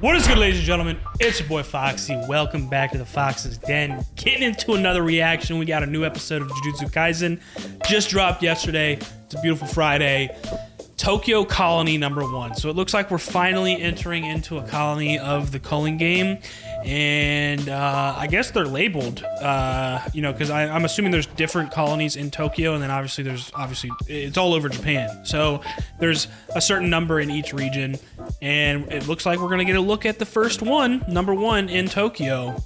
What is good, ladies and gentlemen? It's your boy Foxy. Welcome back to the Fox's Den. Getting into another reaction. We got a new episode of Jujutsu Kaisen. Just dropped yesterday. It's a beautiful Friday. Tokyo Colony #1. So it looks like we're finally entering into a colony of the Culling Game. And I guess they're labeled, because I'm assuming there's different colonies in Tokyo, and then obviously it's all over Japan. So there's a certain number in each region, and it looks like we're gonna get a look at the first one, #1 in Tokyo.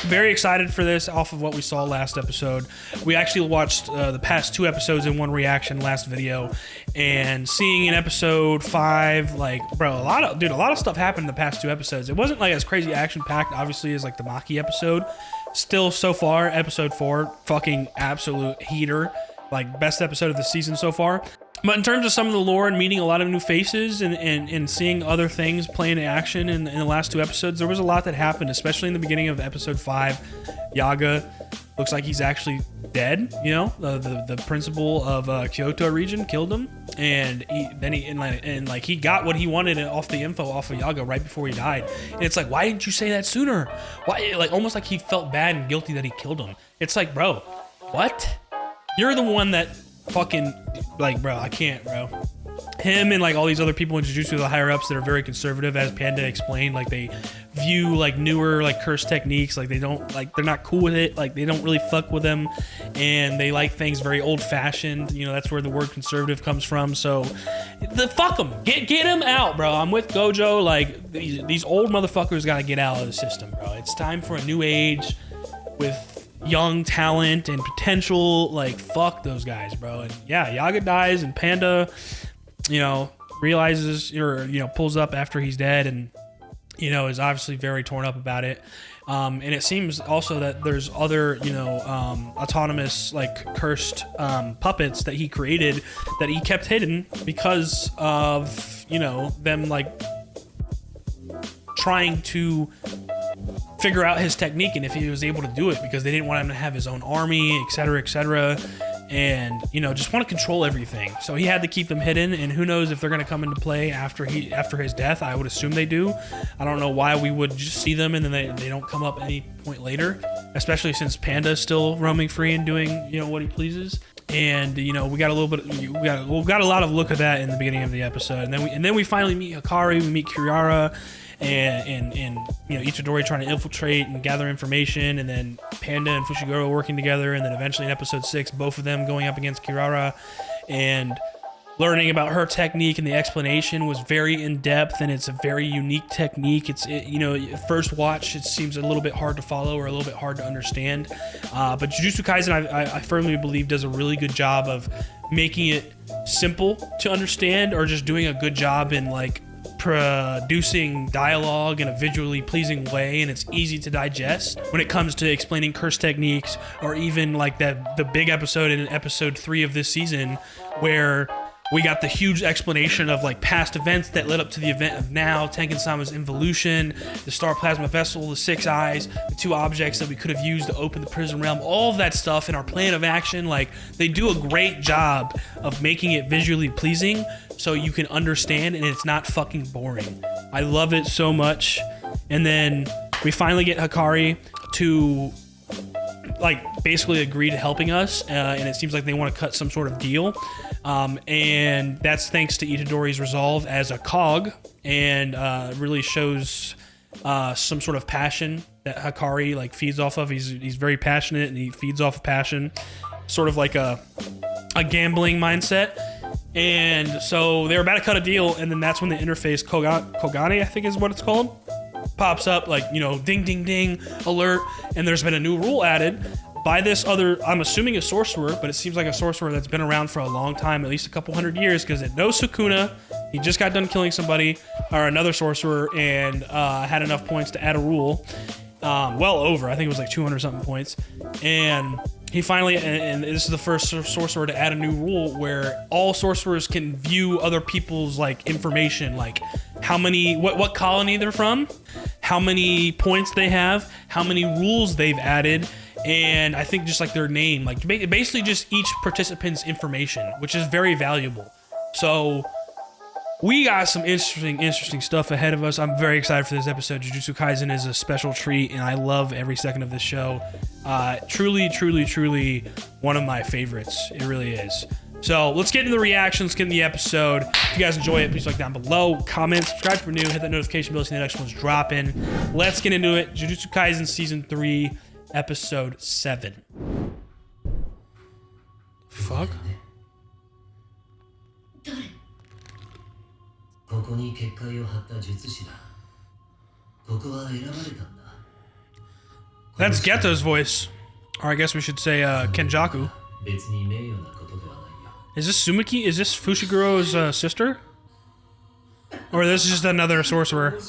Very excited for this off of what we saw last episode. We actually watched the past 2 episodes in one reaction last video, and seeing in episode 5, like, bro, a lot of stuff happened in the past 2 episodes. It wasn't like as crazy action packed, obviously, as like the Maki episode. Still, so far, episode 4, fucking absolute heater. Like, best episode of the season so far. But in terms of some of the lore and meeting a lot of new faces and seeing other things playing in action in the last 2 episodes, there was a lot that happened, especially in the beginning of episode 5. Yaga looks like he's actually dead. The principal of Kyoto region killed him, and he got what he wanted off the info off of Yaga right before he died. And it's like, why didn't you say that sooner? Why? Like, almost like he felt bad and guilty that he killed him. It's like, bro, what? You're the one that fucking, like, bro, I can't, bro. Him and like all these other people in Jujutsu, the higher ups that are very conservative, as Panda explained, like they view like newer like curse techniques, like they don't, like, they're not cool with it, like they don't really fuck with them, and they like things very old fashioned. That's where the word conservative comes from. So fuck them, get him out, bro. I'm with Gojo. Like, these old motherfuckers got to get out of the system, bro. It's time for a new age with young talent and potential. Like, fuck those guys, bro. And yeah, Yaga dies, and Panda, realizes or pulls up after he's dead, and is obviously very torn up about it. And it seems also that there's other autonomous, like, cursed puppets that he created that he kept hidden because of them, like, trying to figure out his technique and if he was able to do it, because they didn't want him to have his own army, etc., and just want to control everything. So he had to keep them hidden, and who knows if they're going to come into play after his death. I would assume they do. I don't know why we would just see them and then they don't come up any point later, especially since Panda's still roaming free and doing what he pleases. And we got a lot of look at that in the beginning of the episode, and then we finally meet Hikari, we meet Kirara, and Itadori trying to infiltrate and gather information, and then Panda and Fushiguro working together, and then eventually in episode 6, both of them going up against Kirara and learning about her technique. And the explanation was very in-depth, and it's a very unique technique. At first watch, it seems a little bit hard to follow or a little bit hard to understand, but Jujutsu Kaisen, I firmly believe, does a really good job of making it simple to understand, or just doing a good job in like producing dialogue in a visually pleasing way, and it's easy to digest when it comes to explaining curse techniques, or even like the big episode in episode 3 of this season, where we got the huge explanation of like past events that led up to the event of now, Tengen-sama's involution, the Star Plasma Vessel, the 6 eyes, the 2 objects that we could have used to open the prison realm, all of that stuff in our plan of action. Like, they do a great job of making it visually pleasing so you can understand, and it's not fucking boring. I love it so much. And then we finally get Hikari to like basically agree to helping us, and it seems like they want to cut some sort of deal. And that's thanks to Itadori's resolve as a cog, and really shows some sort of passion that Hikari like feeds off of. He's very passionate, and he feeds off of passion, sort of like a gambling mindset. And so they're about to cut a deal, and then that's when the interface Kogane, I think is what it's called, pops up, like, ding ding ding alert, and there's been a new rule added by this other, I'm assuming a sorcerer, but it seems like a sorcerer that's been around for a long time, at least a couple hundred years, because it knows Sukuna. He just got done killing somebody, or another sorcerer, and had enough points to add a rule. Well over, I think it was like 200 something points. And he finally, and this is the first sorcerer to add a new rule where all sorcerers can view other people's like information, like how many, what colony they're from, how many points they have, how many rules they've added, and I think just like their name, like basically just each participant's information, which is very valuable. So We got some interesting stuff ahead of us. I'm very excited for this episode. Jujutsu Kaisen is a special treat, and I love every second of this show. Truly one of my favorites. It really is. So let's get into the reactions, let's get into the episode. If you guys enjoy it, please like down below, comment, subscribe if you're new, hit that notification bell so the next one's dropping. Let's get into it. Jujutsu Kaisen Season 3, Episode 7. Fuck? That's Geto's voice. Or I guess we should say Kenjaku. Is this Sumiki? Is this Fushiguro's sister? Or this is just another sorcerer?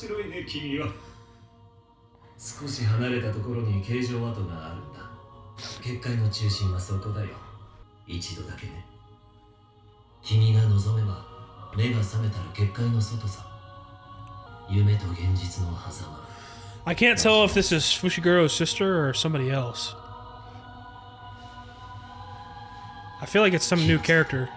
I can't tell if this is Fushiguro's sister or somebody else. I feel like it's some new character.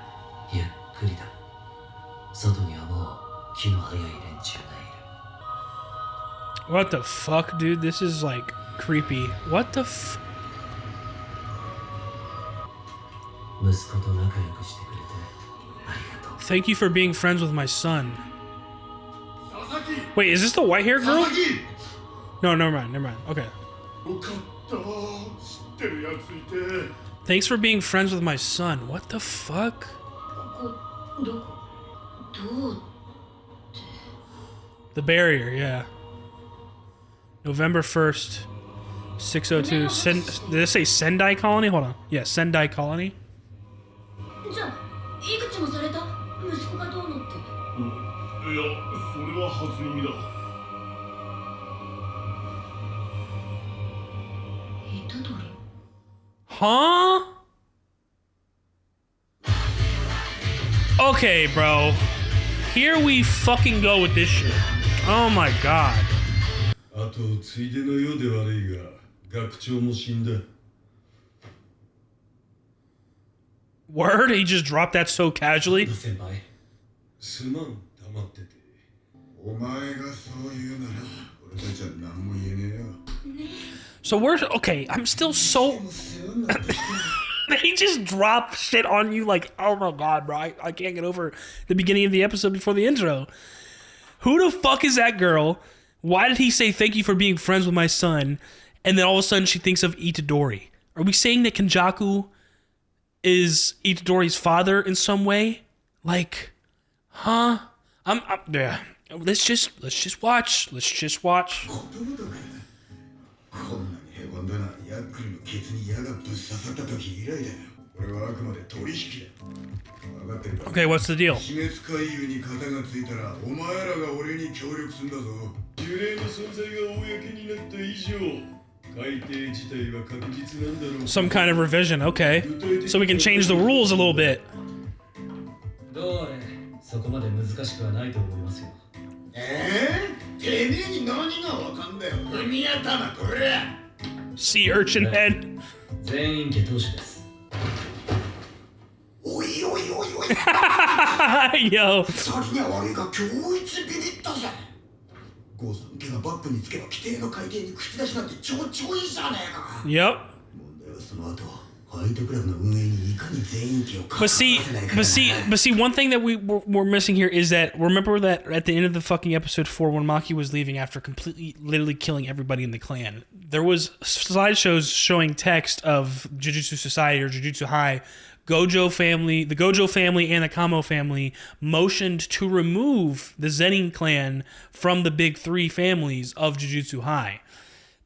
What the fuck, dude? This is like creepy. What the f... Thank you for being friends with my son. Wait, is this the white-haired girl? No, never mind. Okay. Thanks for being friends with my son. What the fuck? The barrier, yeah. November 1st, 602. Did it say Sendai Colony? Hold on. Yeah, Sendai Colony. Huh? Okay, bro. Here we fucking go with this shit. Oh my god. Word? He just dropped that so casually? So we're okay. I'm still so. He just dropped shit on you like, oh my god, bro. I can't get over the beginning of the episode before the intro. Who the fuck is that girl? Why did he say thank you for being friends with my son? And then all of a sudden she thinks of Itadori. Are we saying that Kenjaku is Itadori's father in some way? Like, huh? Yeah. Let's just watch. Let's just watch. Okay, what's the deal? Some kind of revision, okay. So we can change the rules a little bit. Sea urchin head. Yo. Yep. But see, one thing that we're missing here is that, remember that at the end of the fucking episode 4, when Maki was leaving after literally killing everybody in the clan, there was slideshows showing text of Jujutsu Society or Jujutsu High, the Gojo family and the Kamo family motioned to remove the Zenin clan from the big 3 families of Jujutsu High.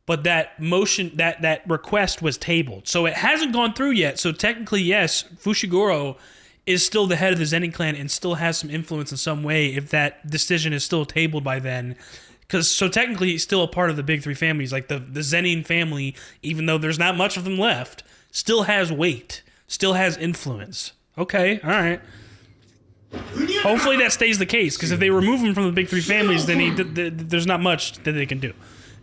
But that motion, that request was tabled. So it hasn't gone through yet. So technically, yes, Fushiguro is still the head of the Zenin clan and still has some influence in some way if that decision is still tabled by then. So technically, he's still a part of the big 3 families. Like the Zenin family, even though there's not much of them left, still has weight, still has influence. Okay, all right. Hopefully that stays the case, because if they remove him from the big 3 families, then there's not much that they can do.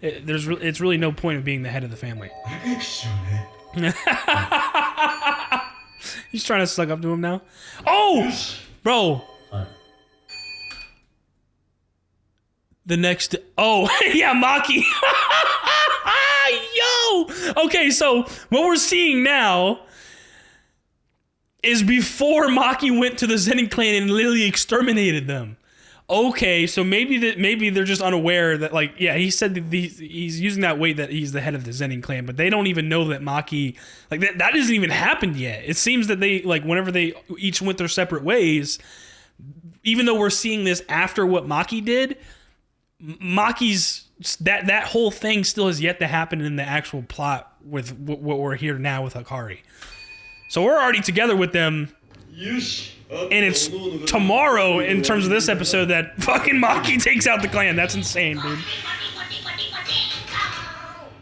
It's really no point of being the head of the family. He's trying to suck up to him now. Oh, bro. The next, oh yeah, Maki. Yo, okay, so what we're seeing now is before Maki went to the Zenin clan and literally exterminated them. Okay, so maybe they're just unaware that, like, yeah, he said that he's using that weight that he's the head of the Zenin clan, but they don't even know that Maki, like, that hasn't even happened yet. It seems that they, like, whenever they each went their separate ways, even though we're seeing this after what Maki did, Maki's that whole thing still has yet to happen in the actual plot with what we're here now with Hakari. So we're already together with them. And it's tomorrow, in terms of this episode, that fucking Maki takes out the clan. That's insane, dude.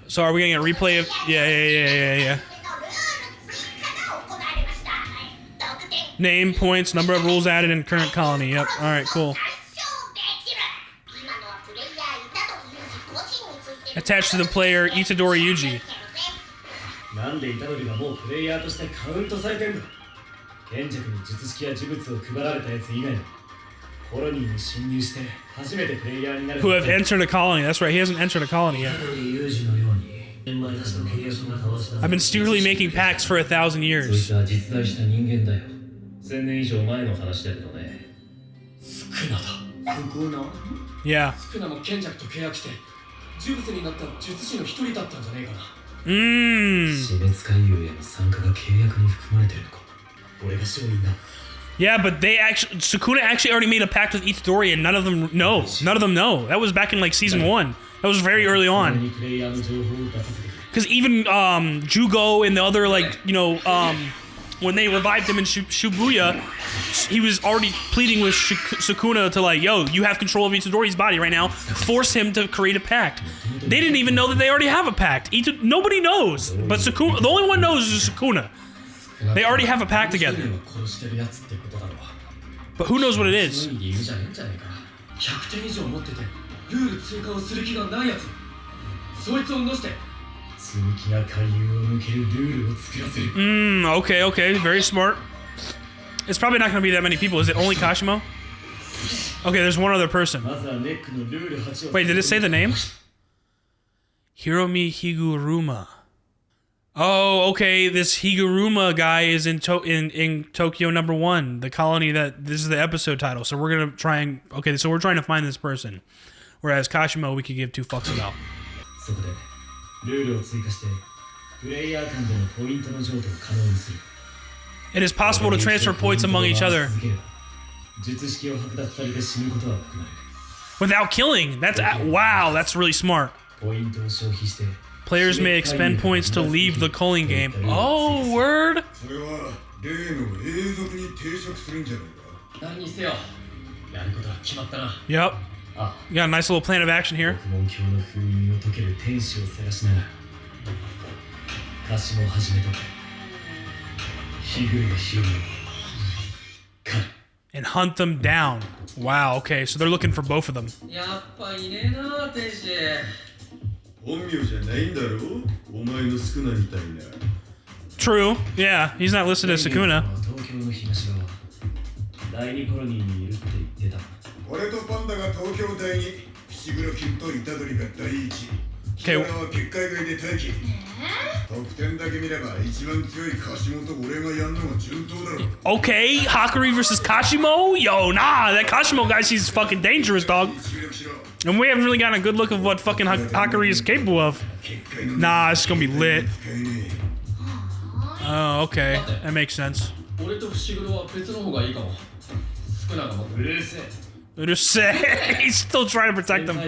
So are we getting a replay of... Yeah. Name, points, number of rules added in current colony. Yep. Alright, cool. Attached to the player, Itadori Yuji. Who have entered a colony. That's right, he hasn't entered a colony yet. I've been secretly making pacts for 1,000 years. Yeah. Yeah, but Sukuna actually already made a pact with Itadori, and none of them know. None of them know. That was back in, like, season 1. That was very early on. Because even Jugo and the other, like, you know, when they revived him in Shibuya, he was already pleading with Sukuna to, like, yo, you have control of Itadori's body right now. Force him to create a pact. They didn't even know that they already have a pact. Nobody knows. But Sukuna, the only one knows is Sukuna. They already have a pact together. But who knows what it is? Okay, very smart. It's probably not going to be that many people. Is it only Kashimo? Okay, there's one other person. Wait, did it say the name? Hiromi Higuruma. Oh, okay, this Higuruma guy is in Tokyo #1, the colony this is the episode title. So we're going to try and... Okay, so we're trying to find this person. Whereas Kashimo, we could give 2 fucks about. It is possible to transfer points among each other without killing. Wow, that's really smart. Players may expend points to leave the Culling Game. Oh, word! Yep. You got a nice little plan of action here. And hunt them down. Wow, okay, so they're looking for both of them. True, yeah, he's not listed as Sukuna. Okay. Okay, Hakari versus Kashimo? Yo, nah, that Kashimo guy, she's fucking dangerous, dog. And we haven't really gotten a good look of what fucking Hakari is capable of. Nah, it's gonna be lit. Oh, okay. That makes sense. He's still trying to protect them.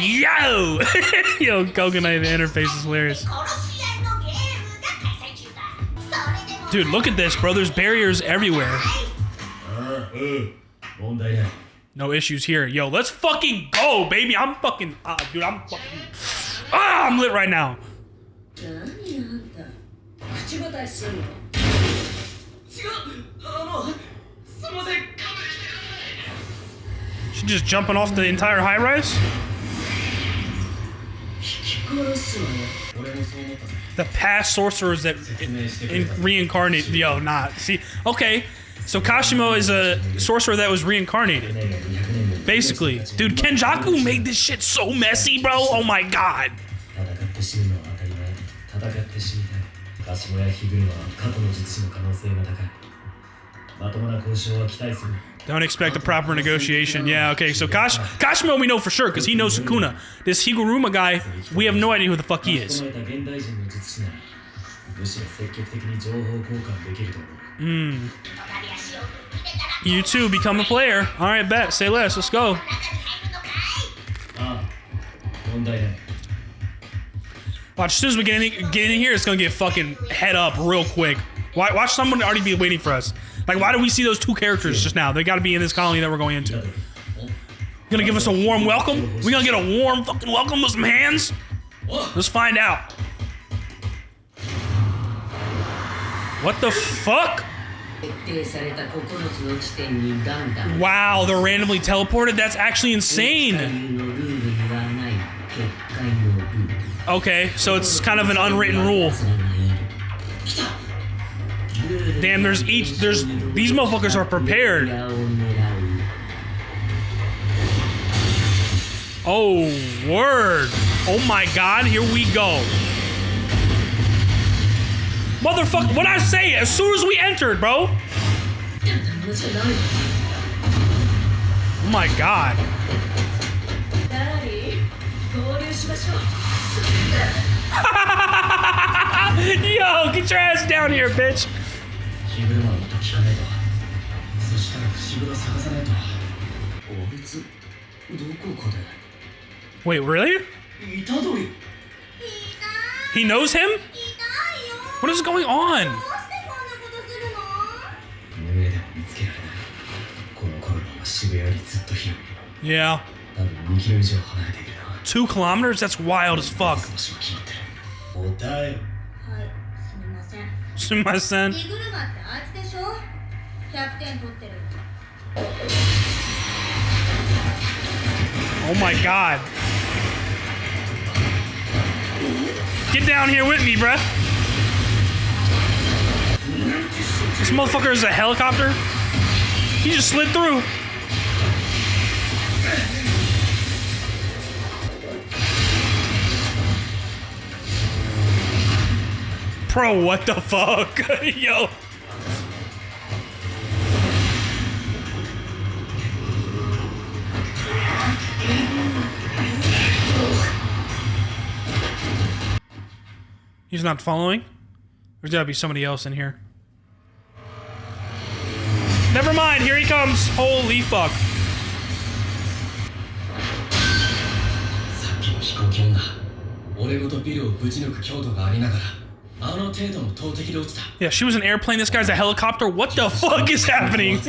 Yo! Yo, Coconut interface is hilarious. Dude, look at this, bro. There's barriers everywhere. No issues here. Yo, let's fucking go, baby. I'm fucking... dude, I'm fucking... I'm lit right now. She just jumping off the entire high-rise? The past sorcerers that reincarnate. Yo, nah. See, okay. So Kashimo is a sorcerer that was reincarnated. Basically. Dude, Kenjaku made this shit so messy, bro. Oh my god. Don't expect a proper negotiation. Yeah, okay, so Kashimo we know for sure, because he knows Sukuna. This Higuruma guy, we have no idea who the fuck he is. You too, become a player. Alright, bet. Say less. Let's go. Watch, as soon as we get in here, it's gonna get fucking head up real quick. Watch someone already be waiting for us. Like, why do we see those two characters just now? They gotta be in this colony that we're going into. Gonna give us a warm welcome? We gonna get a warm fucking welcome with some hands? Let's find out. What the fuck? Wow, they're randomly teleported? That's actually insane. Okay, so it's kind of an unwritten rule. Damn, these motherfuckers are prepared. Oh, word. Oh my god, here we go. Motherfucker, what'd I say? As soon as we entered, bro. Oh my god. Yo, get your ass down here, bitch. Wait, really? He knows him? What is going on? Yeah. 2 kilometers? That's wild as fuck. Sumimasen. Oh my god. Get down here with me, bruh. This motherfucker is a helicopter. He just slid through. Bro, what the fuck? Yo. He's not following? There's gotta be somebody else in here. Never mind, here he comes. Holy fuck. Yeah, she was an airplane, this guy's a helicopter. What the fuck is happening?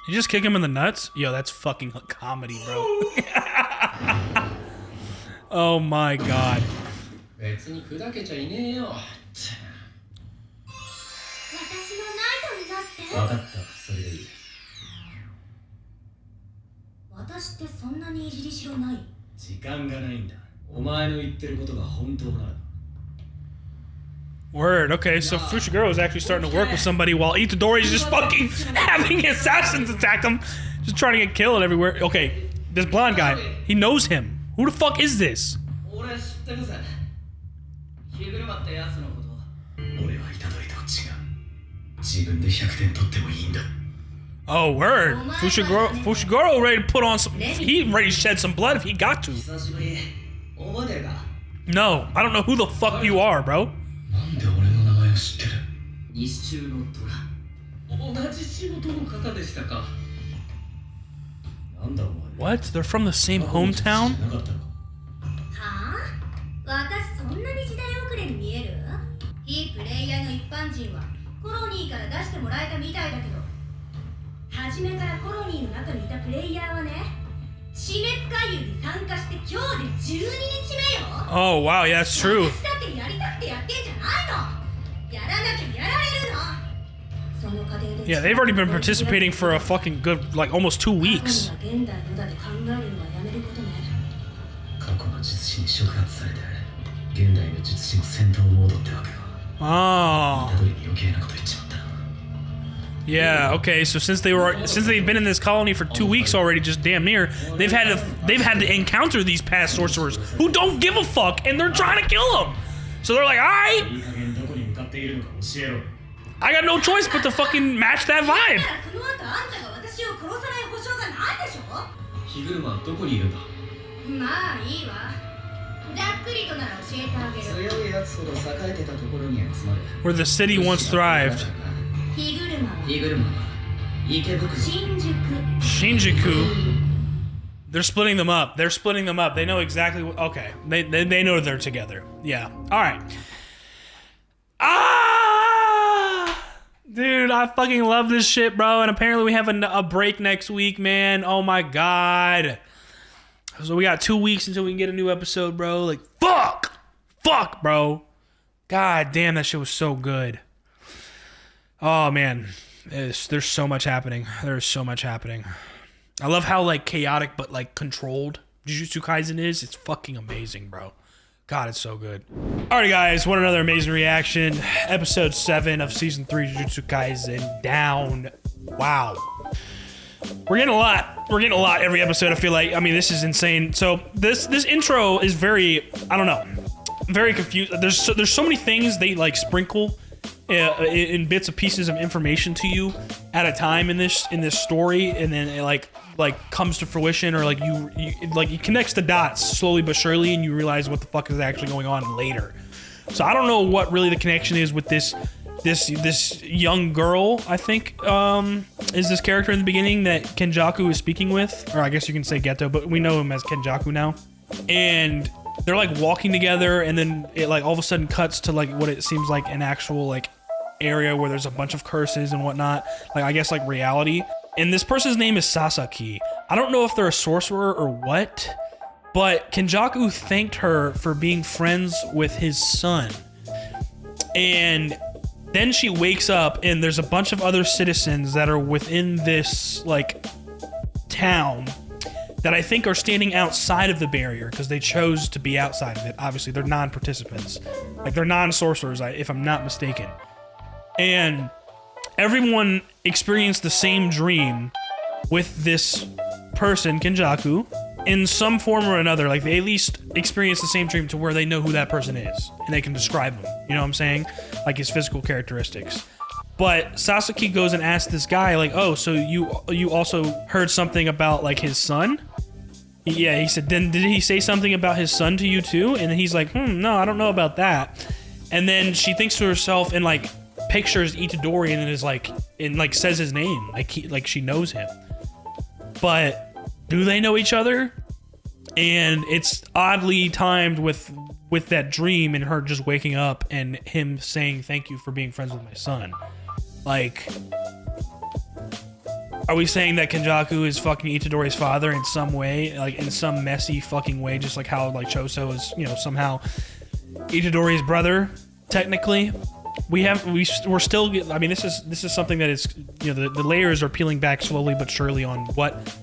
You just kick him in the nuts? Yo, that's fucking comedy, bro. Oh my god. Word, okay, so Fushiguro is actually starting to work with somebody while Itadori is just fucking having assassins attack him. Just trying to get killed everywhere. Okay, this blonde guy, he knows him. Who the fuck is this? Oh, word. Fushiguro ready to put on some... He ready to shed some blood if he got to. No, I don't know who the fuck you are, bro. What? They're from the same hometown? Oh wow, yeah, that's true. Yeah, they've already been participating for a fucking good, like, almost 2 weeks. Oh. Yeah, okay, so since they've been in this colony for 2 weeks already, just damn near, they've had to encounter these past sorcerers who don't give a fuck, and they're trying to kill them. So they're like, alright, I got no choice but to fucking match that vibe. Where the city once thrived. Shinjuku. They're splitting them up. They know exactly what. Okay. They know they're together. Yeah. Alright. Dude, I fucking love this shit, bro. And apparently we have a break next week, man. Oh my god. So we got 2 weeks until we can get a new episode, bro. Like, fuck, bro. God damn, that shit was so good. Oh man, there's so much happening. There's so much happening. I love how like chaotic but like controlled Jujutsu Kaisen is. It's fucking amazing, bro. God, it's so good. Alrighty, guys, what another amazing reaction. Episode 7 of Season 3 Jujutsu Kaisen down. Wow. We're getting a lot. We're getting a lot every episode, I feel like. I mean, this is insane. So this intro is very, I don't know, very confused. There's so many things they like sprinkle in bits of pieces of information to you at a time in this story, and then it like comes to fruition, or like you connects the dots slowly but surely, and you realize what the fuck is actually going on later. So I don't know what really the connection is with this young girl, I think, is this character in the beginning that Kenjaku is speaking with, or I guess you can say Geto, but we know him as Kenjaku now. And they're like walking together, and then it like all of a sudden cuts to like what it seems like an actual like area where there's a bunch of curses and whatnot, like I guess like reality. And this person's name is Sasaki. I don't know if they're a sorcerer or what, but Kenjaku thanked her for being friends with his son. And then she wakes up, and there's a bunch of other citizens that are within this like town that I think are standing outside of the barrier because they chose to be outside of it. Obviously, they're non-participants. Like, they're non-sorcerers, if I'm not mistaken. And everyone experienced the same dream with this person, Kenjaku, in some form or another. Like, they at least experience the same dream to where they know who that person is, and they can describe him. You know what I'm saying? Like, his physical characteristics. But Sasaki goes and asks this guy, like, oh, so you also heard something about, like, his son? Yeah, he said, then did he say something about his son to you too? And he's like, no, I don't know about that. And then she thinks to herself and, like, pictures Itadori and is like, and, like, says his name. Like she knows him. But do they know each other? And it's oddly timed with that dream and her just waking up and him saying thank you for being friends with my son. Like, are we saying that Kenjaku is fucking Itadori's father in some way, like in some messy fucking way, just like how like Choso is, you know, somehow Itadori's brother technically? We're still, I mean, this is something that is, you know, the layers are peeling back slowly but surely on what,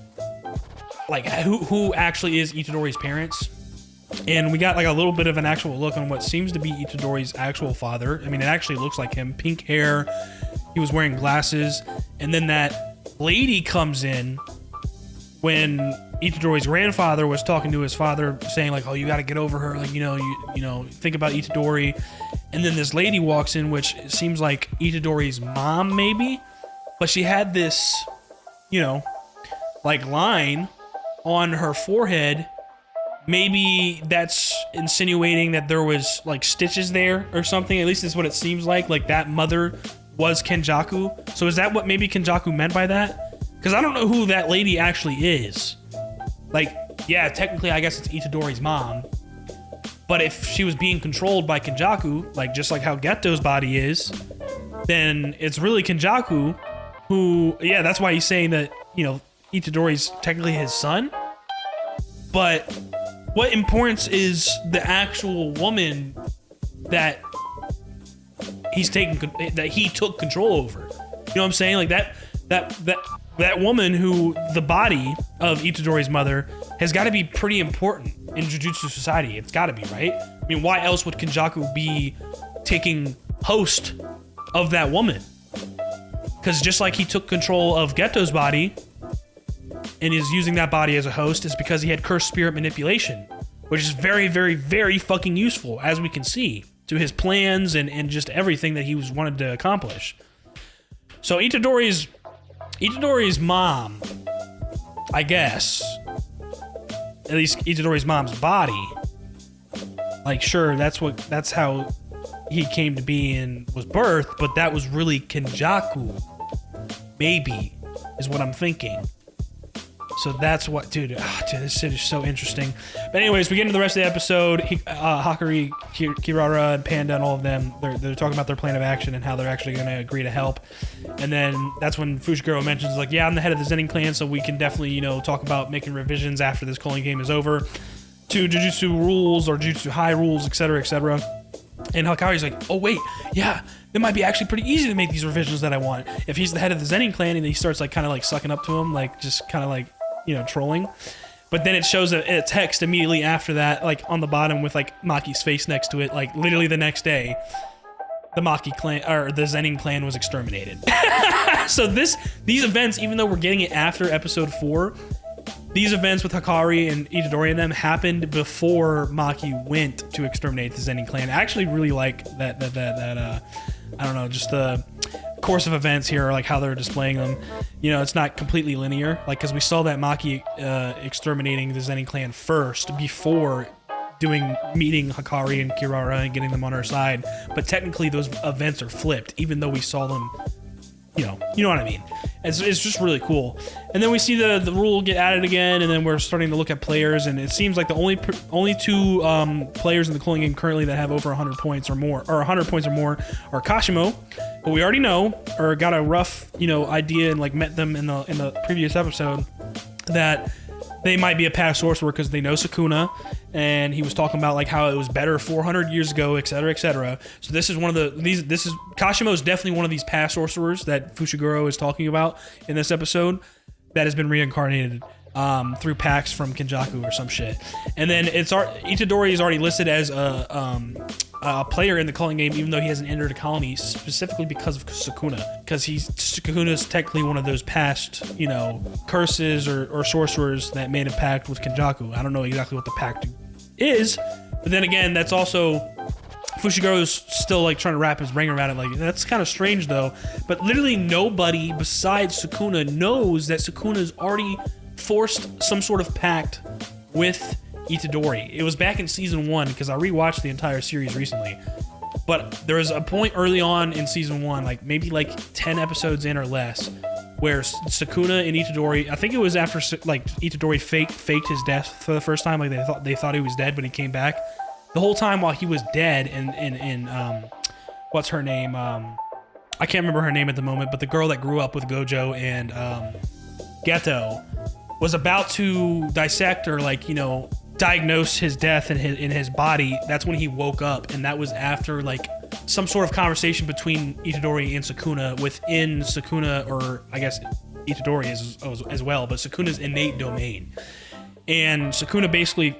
like, who actually is Itadori's parents. And we got like a little bit of an actual look on what seems to be Itadori's actual father. I mean, it actually looks like him. Pink hair, he was wearing glasses, and then that lady comes in when Itadori's grandfather was talking to his father, saying like, oh, you got to get over her, like, you know, think about Itadori. And then this lady walks in, which seems like Itadori's mom maybe, but she had this, you know, like line on her forehead. Maybe that's insinuating that there was like stitches there or something. At least that's what it seems like that mother was Kenjaku. So is that what maybe Kenjaku meant by that? Because I don't know who that lady actually is. Like, yeah, technically I guess it's Itadori's mom. But if she was being controlled by Kenjaku, like just like how Geto's body is, then it's really Kenjaku who, yeah, that's why he's saying that, you know, Itadori's technically his son. But what importance is the actual woman that he took control over? You know what I'm saying? Like that woman who the body of Itadori's mother has got to be pretty important in Jujutsu society. It's got to be, right? I mean, why else would Kenjaku be taking host of that woman? Because just like he took control of Geto's body and is using that body as a host, is because he had cursed spirit manipulation, which is very, very, very fucking useful, as we can see, to his plans and just everything that he was wanted to accomplish. So Itadori's mom, I guess, at least Itadori's mom's body, like, sure, that's how he came to be and was birthed, but that was really Kenjaku, maybe, is what I'm thinking. So that's what, dude, this shit is so interesting. But anyways, we get into the rest of the episode. Hakari, Kirara, and Panda, and all of them, they're talking about their plan of action and how they're actually going to agree to help. And then that's when Fushiguro mentions, like, yeah, I'm the head of the Zenin clan, so we can definitely, you know, talk about making revisions after this Culling Game is over to Jujutsu rules or Jujutsu high rules, etc., etc. And Hakari's like, oh, wait, yeah, it might be actually pretty easy to make these revisions that I want. If he's the head of the Zenin clan and he starts, like, kind of, like, sucking up to him, like, just kind of, like, you know, trolling. But then it shows a text immediately after that, like, on the bottom with, like, Maki's face next to it, like, literally the next day, the Maki clan, or the Zenin clan, was exterminated. So these events, even though we're getting it after episode 4, these events with Hakari and Itadori and them happened before Maki went to exterminate the Zenin clan. I actually really like that I don't know, just the course of events here, like how they're displaying them. You know, it's not completely linear, like, because we saw that Maki exterminating the Zenin clan first before meeting Hakari and Kirara and getting them on our side. But technically those events are flipped, even though we saw them, you know what I mean. It's just really cool. And then we see the rule get added again, and then we're starting to look at players, and it seems like the only two players in the Culling Game currently that have over 100 points or more, or 100 points or more, are Kashimo, who we already know, or got a rough, you know, idea, and like met them in the previous episode, that they might be a past sorcerer because they know Sukuna, and he was talking about like how it was better 400 years ago, etc., etc. So this is Kashimo is definitely one of these past sorcerers that Fushiguro is talking about in this episode that has been reincarnated through packs from Kenjaku or some shit. And then Itadori is already listed as a player in the Culling Game, even though he hasn't entered a colony, specifically because of Sukuna. Because Sukuna is technically one of those past, you know, curses or sorcerers that made a pact with Kenjaku. I don't know exactly what the pact is, but then again, that's also Fushigo's still like trying to wrap his brain around it. Like, that's kind of strange though. But literally nobody besides Sukuna knows that Sukuna's already forced some sort of pact with Itadori. It was back in season 1, because I rewatched the entire series recently. But there was a point early on in season 1, like maybe like 10 episodes in or less, where Sukuna and Itadori, I think it was after like Itadori faked his death for the first time. Like they thought he was dead, but he came back. The whole time while he was dead, and what's her name? I can't remember her name at the moment, but the girl that grew up with Gojo and Geto was about to dissect or, like, you know, diagnose his death in his body. That's when he woke up, and that was after like some sort of conversation between Itadori and Sukuna within Sukuna, or I guess Itadori as well, but Sukuna's innate domain. And Sukuna basically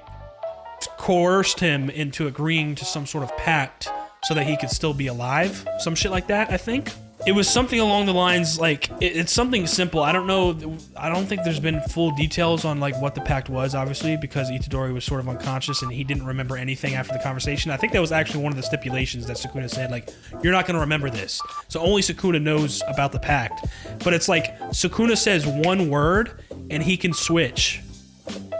coerced him into agreeing to some sort of pact so that he could still be alive. Some shit like that, I think. It was something along the lines, like, it's something simple. I don't know. I don't think there's been full details on, like, what the pact was, obviously, because Itadori was sort of unconscious and he didn't remember anything after the conversation. I think that was actually one of the stipulations that Sukuna said, like, you're not going to remember this. So only Sukuna knows about the pact. But it's like, Sukuna says one word and he can switch.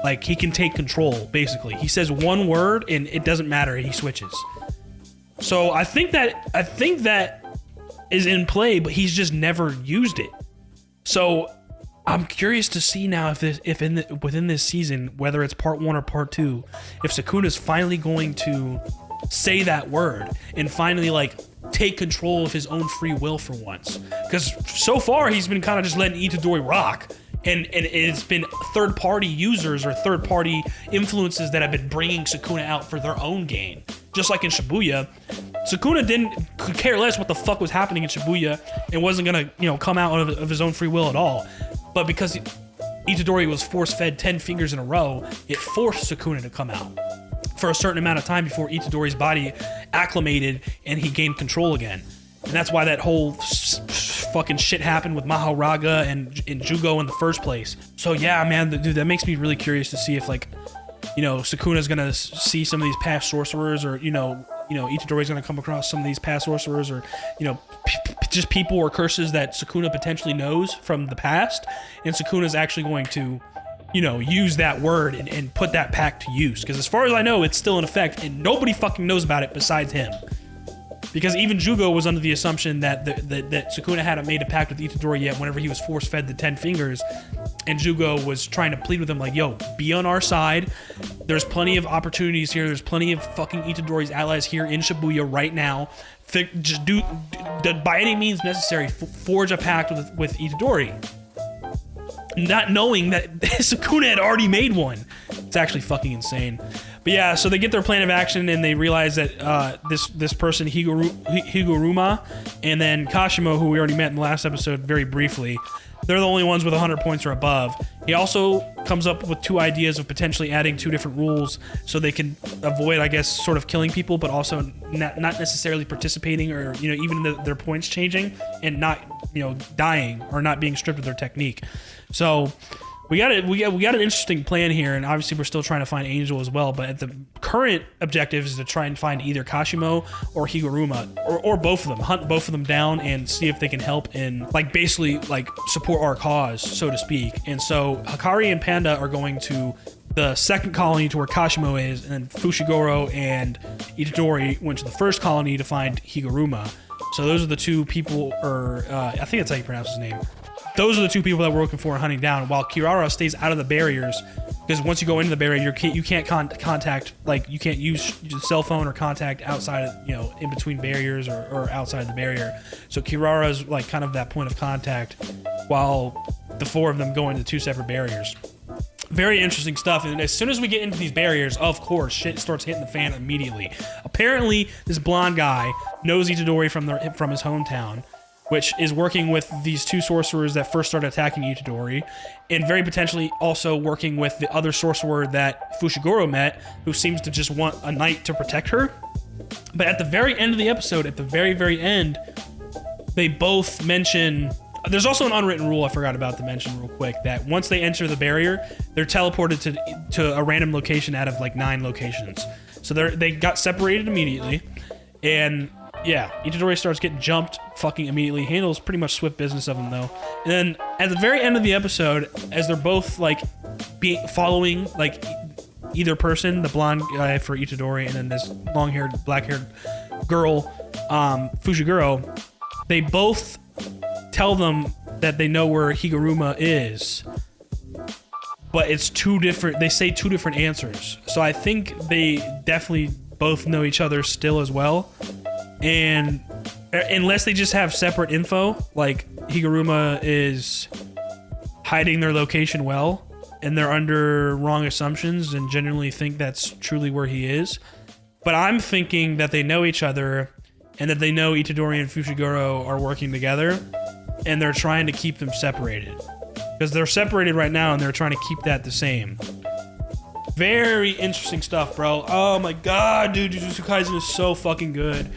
Like, he can take control, basically. He says one word and it doesn't matter. He switches. So I think that is in play, but he's just never used it. So I'm curious to see now within this season, whether it's part 1 or part 2, if Sukuna's finally going to say that word and finally like take control of his own free will for once. Because so far he's been kind of just letting Itadori rock. And it's been third-party users or third-party influences that have been bringing Sukuna out for their own gain. Just like in Shibuya, Sukuna could care less what the fuck was happening in Shibuya and wasn't gonna, come out of his own free will at all. But because Itadori was force-fed 10 fingers in a row, it forced Sukuna to come out for a certain amount of time before Itadori's body acclimated and he gained control again. And that's why that whole fucking shit happened with Mahoraga and Jugo in the first place. So yeah, man, dude, that makes me really curious to see if, like, Sukuna's gonna see some of these past sorcerers, or Itadori's gonna come across some of these past sorcerers, or just people or curses that Sukuna potentially knows from the past, and Sukuna's actually going to use that word and put that pact to use. Because as far as I know, it's still in effect, and nobody fucking knows about it besides him. Because even Jugo was under the assumption that Sukuna hadn't made a pact with Itadori yet whenever he was force-fed the 10 fingers. And Jugo was trying to plead with him like, yo, be on our side. There's plenty of opportunities here. There's plenty of fucking Itadori's allies here in Shibuya right now. Just do by any means necessary, forge a pact with Itadori. Not knowing that Sukuna had already made one. It's actually fucking insane. But yeah, so they get their plan of action and they realize that this person, Higuruma, and then Kashimo, who we already met in the last episode very briefly, they're the only ones with 100 points or above. He also comes up with 2 ideas of potentially adding 2 different rules so they can avoid, I guess, sort of killing people, but also not necessarily participating, or even their points changing and not dying or not being stripped of their technique. So we got an interesting plan here, and obviously we're still trying to find Angel as well, but the current objective is to try and find either Kashimo or Higuruma, or both of them, hunt both of them down and see if they can help in, like, basically, like, support our cause, so to speak. And so Hakari and Panda are going to the second colony to where Kashimo is, and then Fushiguro and Itadori went to the first colony to find Higuruma. So those are the 2 people, or I think that's how you pronounce his name. Those are the 2 people that we're looking for and hunting down, while Kirara stays out of the barriers, because once you go into the barrier, you can't contact, like, you can't use your cell phone or contact outside of, in between barriers or outside the barrier. So Kirara's like kind of that point of contact, while the 4 of them go into 2 separate barriers. Very interesting stuff. And as soon as we get into these barriers, of course, shit starts hitting the fan immediately. Apparently, this blonde guy knows Itadori from his hometown, which is working with these 2 sorcerers that first started attacking Itadori, and very potentially also working with the other sorcerer that Fushiguro met, who seems to just want a knight to protect her. But at the very end of the episode, at the very, very end, they both mention... There's also an unwritten rule I forgot about to mention real quick, that once they enter the barrier, they're teleported to a random location out of like 9 locations. So they got separated immediately, and... yeah, Itadori starts getting jumped fucking immediately. Handles pretty much swift business of him, though. And then at the very end of the episode, as they're both like following like either person, the blonde guy for Itadori and then this long-haired, black-haired girl, Fushiguro, they both tell them that they know where Higuruma is, but it's 2 different. They say 2 different answers. So I think they definitely both know each other still as well. And unless they just have separate info, like Higuruma is hiding their location well, and they're under wrong assumptions and genuinely think that's truly where he is. But I'm thinking that they know each other, and that they know Itadori and Fushiguro are working together, and they're trying to keep them separated. Because they're separated right now, and they're trying to keep that the same. Very interesting stuff, bro. Oh my god, dude, Jujutsu Kaisen is so fucking good.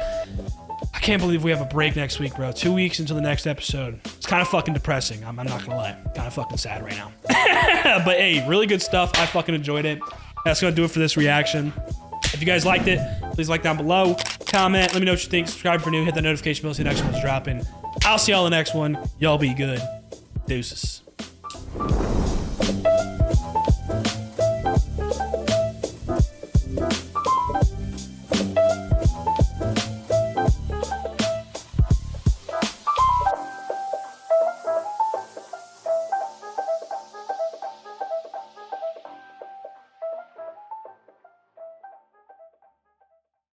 I can't believe we have a break next week, bro. 2 weeks into the next episode. It's kind of fucking depressing. I'm not gonna lie. Kind of fucking sad right now. But hey, really good stuff. I fucking enjoyed it. That's gonna do it for this reaction. If you guys liked it, please like down below. Comment. Let me know what you think. Subscribe for new. Hit that notification bell so the next one's dropping. I'll see y'all in the next one. Y'all be good. Deuces.